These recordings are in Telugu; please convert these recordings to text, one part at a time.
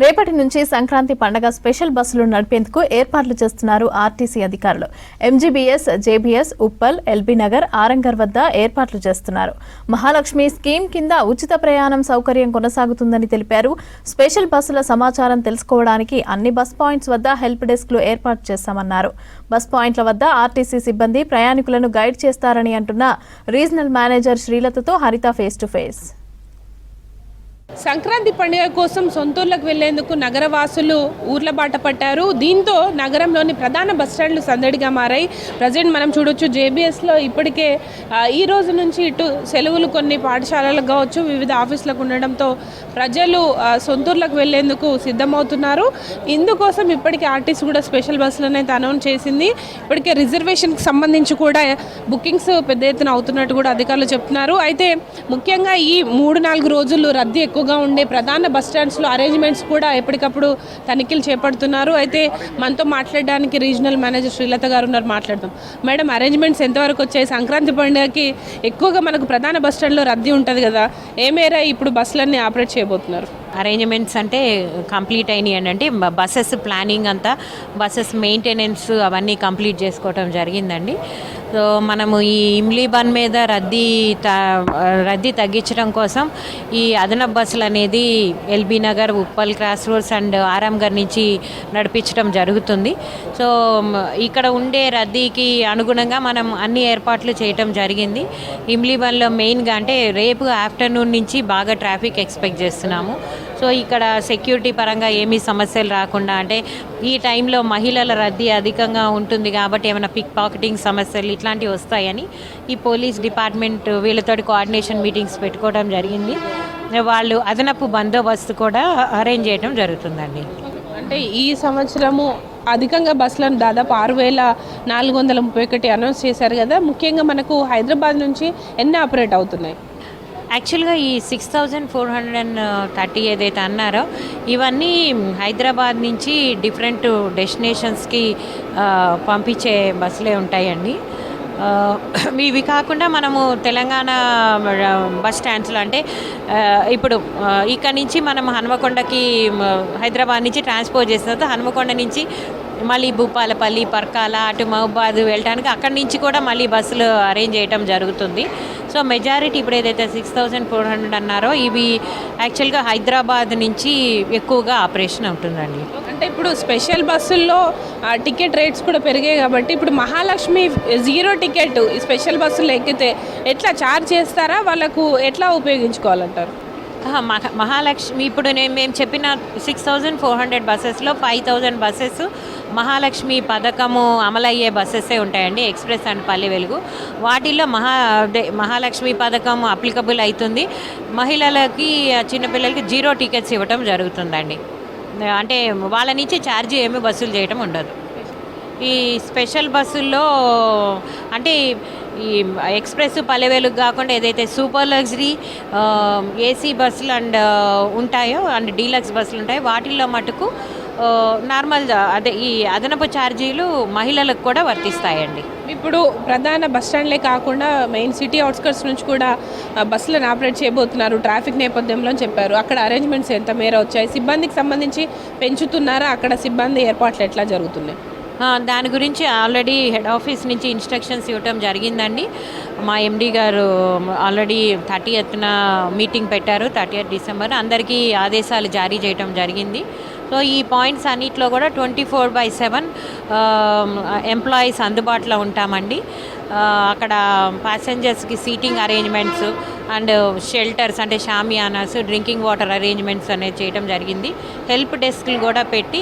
రేపటి నుంచి సంక్రాంతి పండగ స్పెషల్ బస్సులు నడిపేందుకు ఏర్పాట్లు చేస్తున్నారు ఆర్టీసీ అధికారులు. MGBS, JBS, Uppal, LB Nagar, Aramghar వద్ద ఏర్పాట్లు చేస్తున్నారు. మహాలక్ష్మి స్కీమ్ కింద ఉచిత ప్రయాణం సౌకర్యం కొనసాగుతుందని తెలిపారు. స్పెషల్ బస్సుల సమాచారం తెలుసుకోవడానికి అన్ని బస్ పాయింట్స్ వద్ద హెల్ప్ డెస్క్లు ఏర్పాటు చేశామన్నారు. బస్ పాయింట్ల వద్ద ఆర్టీసీ సిబ్బంది ప్రయాణికులను గైడ్ చేస్తారని అంటున్న రీజనల్ మేనేజర్ శ్రీలతతో హరిత ఫేస్ టు ఫేస్. సంక్రాంతి పండుగ కోసం సొంతూర్లకు వెళ్లేందుకు నగరవాసులు ఊర్ల బాట పట్టారు. దీంతో నగరంలోని ప్రధాన బస్టాండ్లు సందడిగా మారాయి. ప్రజెంట్ మనం చూడొచ్చు జేబీఎస్లో ఇప్పటికే ఈ రోజు నుంచి ఇటు సెలవులు కొన్ని పాఠశాలలకు కావచ్చు, వివిధ ఆఫీసులకు ఉండడంతో ప్రజలు సొంతూర్లకు వెళ్లేందుకు సిద్ధమవుతున్నారు. ఇందుకోసం ఇప్పటికే ఆర్టీసీ కూడా స్పెషల్ బస్సులను అయితే అనౌన్స్ చేసింది. ఇప్పటికే రిజర్వేషన్కి సంబంధించి కూడా బుకింగ్స్ పెద్ద ఎత్తున అవుతున్నట్టు కూడా అధికారులు చెప్తున్నారు. అయితే ముఖ్యంగా ఈ 3-4 రోజులు రద్దీ ఎక్కువగా ఉండే ప్రధాన బస్ స్టాండ్స్లో అరేంజ్మెంట్స్ కూడా ఎప్పటికప్పుడు తనిఖీలు చేపడుతున్నారు. అయితే మనతో మాట్లాడడానికి రీజనల్ మేనేజర్ శ్రీలత గారు ఉన్నారు. మాట్లాడదాం. మేడం, అరేంజ్మెంట్స్ ఎంతవరకు వచ్చాయి? సంక్రాంతి పండుగకి ఎక్కువగా మనకు ప్రధాన బస్ స్టాండ్లో రద్దీ ఉంటుంది కదా, ఏ మేర ఇప్పుడు బస్సులన్నీ ఆపరేట్ చేయబోతున్నారు? అరేంజ్మెంట్స్ అంటే కంప్లీట్ అయినాయి అంటే బస్సెస్ ప్లానింగ్ అంతా, బస్సెస్ మెయింటెనెన్స్ అవన్నీ కంప్లీట్ చేసుకోవటం జరిగిందండి. సో మనము ఈ ఇమ్లీ బన్ మీద రద్దీ తగ్గించడం కోసం ఈ అదనపు బస్సులు అనేది LB Nagar, Uppal cross roads and Aramghar నుంచి నడిపించడం జరుగుతుంది. సో ఇక్కడ ఉండే రద్దీకి అనుగుణంగా మనం అన్ని ఏర్పాట్లు చేయటం జరిగింది. ఇమ్లీ బన్లో మెయిన్గా అంటే రేపు ఆఫ్టర్నూన్ నుంచి బాగా ట్రాఫిక్ ఎక్స్పెక్ట్ చేస్తున్నాము. సో ఇక్కడ సెక్యూరిటీ పరంగా ఏమీ సమస్యలు రాకుండా, అంటే ఈ టైంలో మహిళల రద్దీ అధికంగా ఉంటుంది కాబట్టి ఏమైనా పిక్ పాకెటింగ్ సమస్యలు ఇట్లాంటివి వస్తాయని ఈ పోలీస్ డిపార్ట్మెంట్ వీళ్ళతోటి కోఆర్డినేషన్ మీటింగ్స్ పెట్టుకోవడం జరిగింది. వాళ్ళు అదనపు బందోబస్తు కూడా అరేంజ్ చేయడం జరుగుతుందండి. అంటే ఈ సంవత్సరము అధికంగా బస్సులను దాదాపు 6431 అనౌన్స్ చేశారు కదా. ముఖ్యంగా మనకు హైదరాబాద్ నుంచి ఎన్ని ఆపరేట్ అవుతున్నాయి? యాక్చువల్గా ఈ 6430 ఏదైతే అన్నారో ఇవన్నీ హైదరాబాద్ నుంచి డిఫరెంట్ డెస్టినేషన్స్కి పంపించే బస్సులే ఉంటాయండి. ఇవి కాకుండా మనము తెలంగాణ బస్ స్టాండ్స్లో అంటే ఇప్పుడు ఇక్కడ నుంచి మనం హన్మకొండకి హైదరాబాద్ నుంచి ట్రాన్స్పోర్ట్ చేసిన తర్వాత హన్మకొండ నుంచి మళ్ళీ భూపాలపల్లి, పర్కాల, అటు మహబాద్ వెళ్ళడానికి అక్కడి నుంచి కూడా మళ్ళీ బస్సులు అరేంజ్ చేయడం జరుగుతుంది. సో మెజారిటీ ఇప్పుడు ఏదైతే 6400 అన్నారో ఇవి యాక్చువల్గా హైదరాబాద్ నుంచి ఎక్కువగా ఆపరేషన్ ఉంటుందండి. అంటే ఇప్పుడు స్పెషల్ బస్సుల్లో టికెట్ రేట్స్ కూడా పెరిగాయి కాబట్టి ఇప్పుడు మహాలక్ష్మి 0 టికెట్ స్పెషల్ బస్సులు ఎక్కితే ఎట్లా ఛార్జ్ చేస్తారా? వాళ్ళకు ఎట్లా ఉపయోగించుకోవాలంటారు? మహాలక్ష్మి ఇప్పుడు మేము చెప్పిన 6400 బస్సెస్లో 5000 బస్సెస్ మహాలక్ష్మి పథకము అమలయ్యే బస్సెసే ఉంటాయండి, ఎక్స్ప్రెస్ అండ్ పల్లె వెలుగు. వాటిల్లో మహాలక్ష్మి పథకం అప్లికబుల్ అవుతుంది. మహిళలకి, చిన్నపిల్లలకి 0 టికెట్స్ ఇవ్వటం జరుగుతుందండి. అంటే వాళ్ళ నుంచి ఛార్జీ ఏమీ వసూలు చేయటం ఉండదు. ఈ స్పెషల్ బస్సుల్లో అంటే ఈ ఎక్స్ప్రెస్ పల్లె వెలుగు కాకుండా ఏదైతే సూపర్ లగ్జరీ ఏసీ బస్సులు అండ్ ఉంటాయో అండ్ డీలక్స్ బస్సులు ఉంటాయో వాటిల్లో మటుకు నార్మల్ అదే ఈ అదనపు ఛార్జీలు మహిళలకు కూడా వర్తిస్తాయండి. ఇప్పుడు ప్రధాన బస్ స్టాండ్లే కాకుండా మెయిన్ సిటీ అవుట్స్కర్ట్స్ నుంచి కూడా బస్సులను ఆపరేట్ చేయబోతున్నారు ట్రాఫిక్ నేపథ్యంలో అని చెప్పారు. అక్కడ అరేంజ్మెంట్స్ ఎంత మేర వచ్చాయి? సిబ్బందికి సంబంధించి పెంచుతున్నారా? అక్కడ సిబ్బంది ఏర్పాట్లు ఎట్లా జరుగుతున్నాయి? దాని గురించి ఆల్రెడీ హెడ్ ఆఫీస్ నుంచి ఇన్స్ట్రక్షన్స్ ఇవ్వటం జరిగిందండి. మా ఎండీ గారు ఆల్రెడీ 30th మీటింగ్ పెట్టారు. 30th డిసెంబర్ అందరికీ ఆదేశాలు జారీ చేయటం జరిగింది. సో ఈ పాయింట్స్ అన్నిట్లో కూడా 24/7 ఎంప్లాయీస్ అందుబాటులో ఉంటామండి. అక్కడ ప్యాసింజర్స్కి సీటింగ్ అరేంజ్మెంట్స్ అండ్ షెల్టర్స్ అంటే షామియానాస్, డ్రింకింగ్ వాటర్ అరేంజ్మెంట్స్ అనేది చేయడం జరిగింది. హెల్ప్ డెస్క్లు కూడా పెట్టి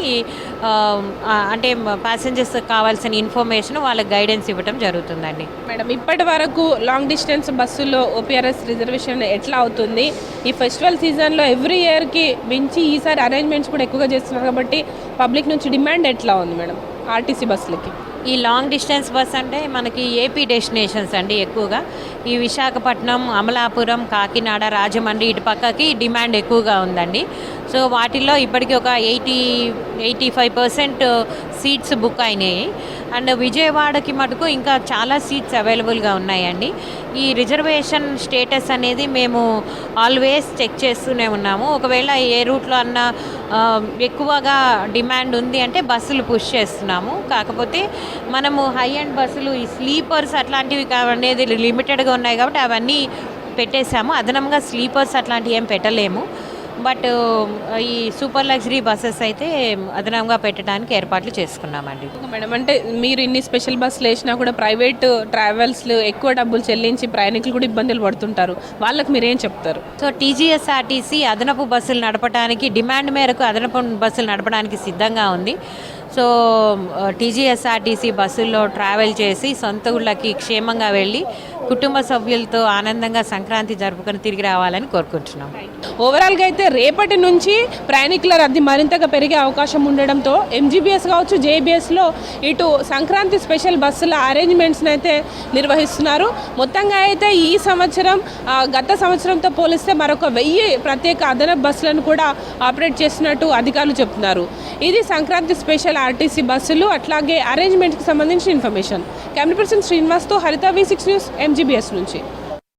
అంటే ప్యాసింజర్స్కి కావాల్సిన ఇన్ఫర్మేషన్ వాళ్ళకి గైడెన్స్ ఇవ్వడం జరుగుతుందండి. మేడం, ఇప్పటి వరకు లాంగ్ డిస్టెన్స్ బస్సుల్లో ఓపీఆర్ఎస్ రిజర్వేషన్ ఎట్లా అవుతుంది? ఈ ఫెస్టివల్ సీజన్లో ఎవ్రీ ఇయర్కి మించి ఈసారి అరేంజ్మెంట్స్ కూడా ఎక్కువగా చేస్తున్నారు కాబట్టి పబ్లిక్ నుంచి డిమాండ్ ఎట్లా ఉంది మేడం ఆర్టీసీ బస్సులకి? ఈ లాంగ్ డిస్టెన్స్ బస్ అంటే మనకి ఏపీ డెస్టినేషన్స్ అండి ఎక్కువగా. ఈ విశాఖపట్నం, అమలాపురం, కాకినాడ, రాజమండ్రి ఇటు పక్కకి డిమాండ్ ఎక్కువగా ఉందండి. సో వాటిల్లో ఇప్పటికీ ఒక 85% సీట్స్ బుక్ అయినాయి. అండ్ విజయవాడకి మటుకు ఇంకా చాలా సీట్స్ అవైలబుల్గా ఉన్నాయండి. ఈ రిజర్వేషన్ స్టేటస్ అనేది మేము ఆల్వేస్ చెక్ చేస్తూనే ఉన్నాము. ఒకవేళ ఏ రూట్లో అన్నా ఎక్కువగా డిమాండ్ ఉంది అంటే బస్సులు పుష్ చేస్తున్నాము. కాకపోతే మనము హై అండ్ బస్సులు ఈ స్లీపర్స్ అట్లాంటివి అనేది లిమిటెడ్గా ఉన్నాయి కాబట్టి అవన్నీ పెట్టేశాము. అదనంగా స్లీపర్స్ అట్లాంటివి ఏం పెట్టలేము. బట్ ఈ సూపర్ లగ్జరీ బస్సెస్ అయితే అదనంగా పెట్టడానికి ఏర్పాట్లు చేసుకున్నామండి. మేడం, అంటే మీరు ఇన్ని స్పెషల్ బస్సులు వేసినా కూడా ప్రైవేట్ ట్రావెల్స్లు ఎక్కువ డబ్బులు చెల్లించి ప్రయాణికులు కూడా ఇబ్బందులు పడుతుంటారు. వాళ్ళకి మీరేం చెప్తారు? సో టీజీఎస్ఆర్టీసీ అదనపు బస్సులు నడపడానికి డిమాండ్ మేరకు అదనపు బస్సులు నడపడానికి సిద్ధంగా ఉంది. సో టీజీఎస్ఆర్టీసీ బస్సుల్లో ట్రావెల్ చేసి సొంత ఊళ్ళకి క్షేమంగా వెళ్ళి కుటుంబ సభ్యులతో ఆనందంగా సంక్రాంతి జరుపుకొని తిరిగి రావాలని కోరుకుంటున్నాం. ఓవరాల్గా అయితే రేపటి నుంచి ప్రయాణికుల రద్దీ మరింతగా పెరిగే అవకాశం ఉండడంతో ఎంజీబీఎస్ కావచ్చు, జేబీఎస్లో ఇటు సంక్రాంతి స్పెషల్ బస్సుల అరేంజ్మెంట్స్ని అయితే నిర్వహిస్తున్నారు. మొత్తంగా అయితే ఈ సంవత్సరం గత సంవత్సరంతో పోలిస్తే మరొక 1000 ప్రత్యేక అదనపు బస్సులను కూడా ఆపరేట్ చేస్తున్నట్టు అధికారులు చెప్తున్నారు. ఇది సంక్రాంతి స్పెషల్ ఆర్టీసీ బస్సులు అట్లాగే అరేంజ్మెంట్కి సంబంధించిన ఇన్ఫర్మేషన్. కెమెరా పర్సన్ శ్రీనివాస్తో హరిత V6 న్యూస్ ఎంజీబీఎస్ నుంచి.